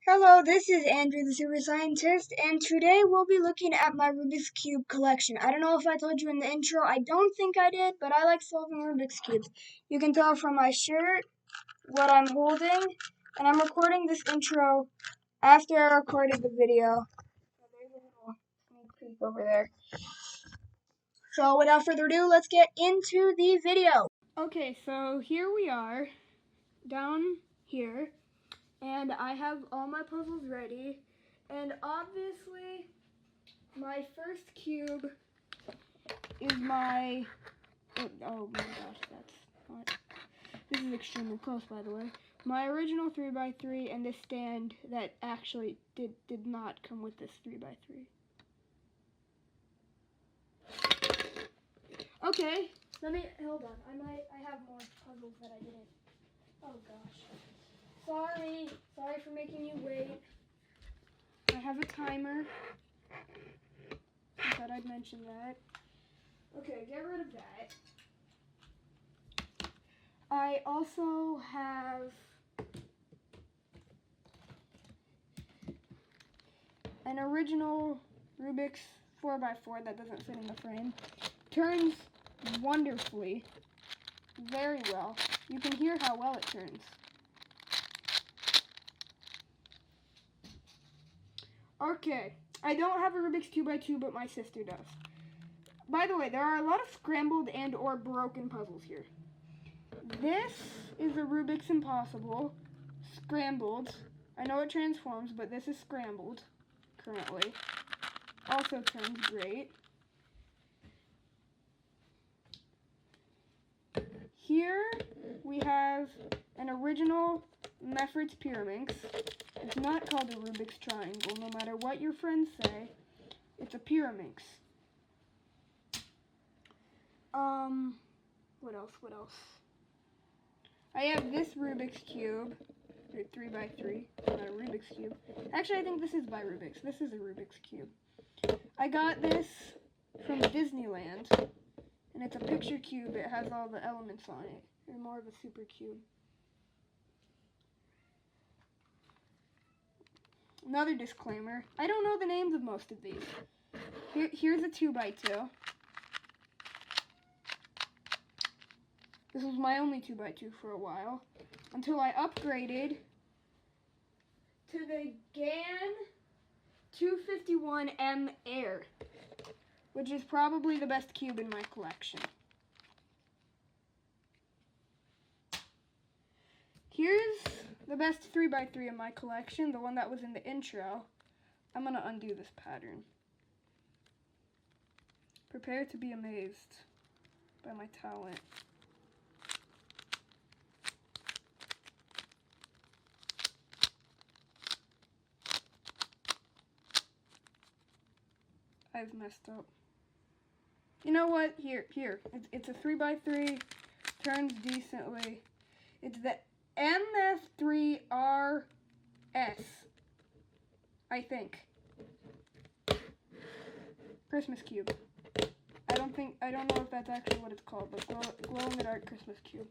Hello, this is Andrew the Super Scientist, and today we'll be looking at my Rubik's Cube collection. I don't know if I told you in the intro, I don't think I did, but I like solving Rubik's Cubes. You can tell from my shirt what I'm holding, and I'm recording this intro after I recorded the video. So there's a little sneak peek over there. So without further ado, let's get into the video. Okay, so here we are, down here. And I have all my puzzles ready. And obviously, my first cube is my, oh my gosh, that's not, this is extremely close, by the way. My original 3x3 and this stand that actually did not come with this 3x3. Okay, hold on, I have more puzzles that I didn't, oh gosh. Sorry for making you wait. I have a timer. I thought I'd mention that. Okay, get rid of that. I also have an original Rubik's 4x4 that doesn't fit in the frame. Turns wonderfully, very well. You can hear how well it turns. Okay, I don't have a Rubik's 2x2, but my sister does. By the way, there are a lot of scrambled and or broken puzzles here. This is a Rubik's Impossible, scrambled. I know it transforms, but this is scrambled, currently. Also turns great. Here we have an original Meffert's Pyraminx. It's not called a Rubik's Triangle, no matter what your friends say. It's a Pyraminx. What else? I have this Rubik's Cube, 3x3, not a Rubik's Cube. Actually, I think this is by Rubik's. This is a Rubik's Cube. I got this from Disneyland, and it's a picture cube. It has all the elements on it. They're more of a super cube. Another disclaimer, I don't know the names of most of these. Here's a 2x2. This was my only 2x2 for a while, until I upgraded to the GAN 251M Air, which is probably the best cube in my collection. Here's the best 3x3 in my collection, the one that was in the intro. I'm going to undo this pattern. Prepare to be amazed by my talent. I've messed up. You know what? Here. It's a 3x3, turns decently. It's the MF3RS, I think. Christmas cube. I don't know if that's actually what it's called, but glow in the dark Christmas cube.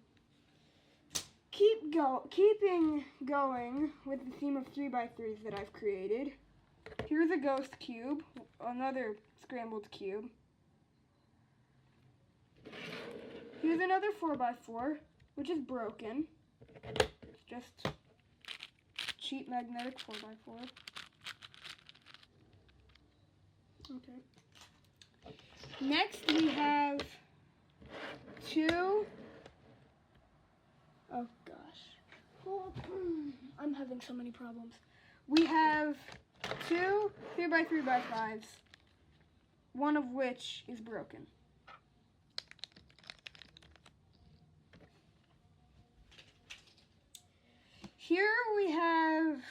Keeping going with the theme of 3x3s that I've created. Here's a ghost cube, another scrambled cube. Here's another 4x4, which is broken. It's just cheap magnetic 4x4. Okay. Next we have two, oh gosh, I'm having so many problems. We have two 3x3x5s, one of which is broken. Here we have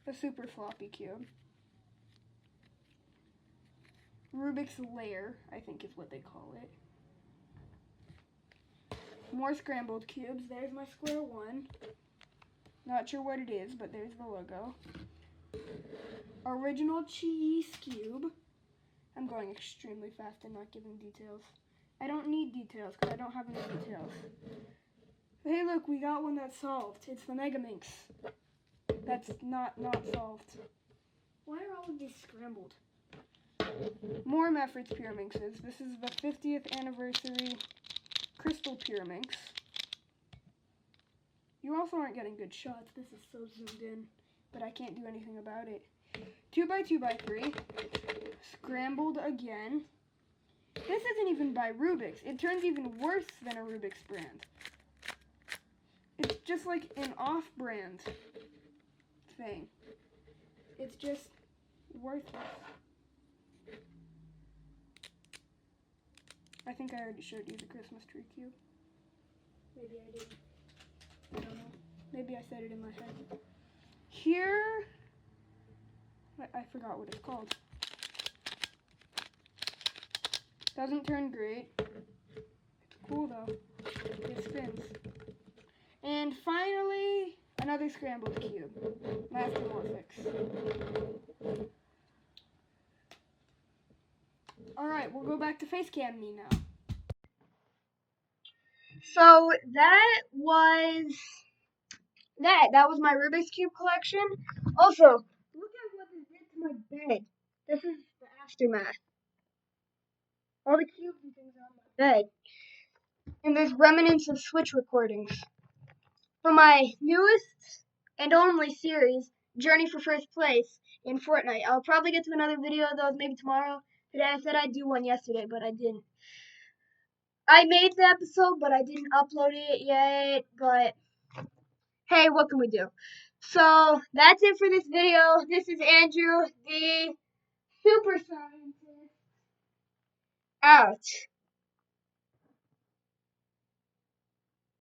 a super floppy cube. Rubik's Lair, I think is what they call it. More scrambled cubes. There's my square one. Not sure what it is, but there's the logo. Original cheese cube. I'm going extremely fast and not giving details. I don't need details because I don't have any details. Hey look, we got one that's solved. It's the Megaminx. That's not solved. Why are all of these scrambled? More Meffert's Pyraminxes. This is the 50th anniversary Crystal Pyraminx. You also aren't getting good shots. This is so zoomed in, but I can't do anything about it. 2x2x3. Scrambled again. This isn't even by Rubik's. It turns even worse than a Rubik's brand. It's just like an off-brand thing. It's just worthless. I think I already showed you the Christmas tree cube. Maybe I didn't. I don't know. Maybe I said it in my head. Here, I forgot what it's called. Doesn't turn great. It's cool though. It spins. And finally, another scrambled cube. Mastermorphics. Alright, we'll go back to Facecam me now. So that was was my Rubik's Cube collection. Also, look at what this did to my bed. This is the aftermath. All the cubes and things are on my bed. And there's remnants of Switch recordings. For my newest and only series, Journey for First Place in Fortnite. I'll probably get to another video of those maybe tomorrow. Today I said I'd do one yesterday, but I didn't. I made the episode, but I didn't upload it yet, but hey, what can we do? So, that's it for this video. This is Andrew, the Super Scientist, out.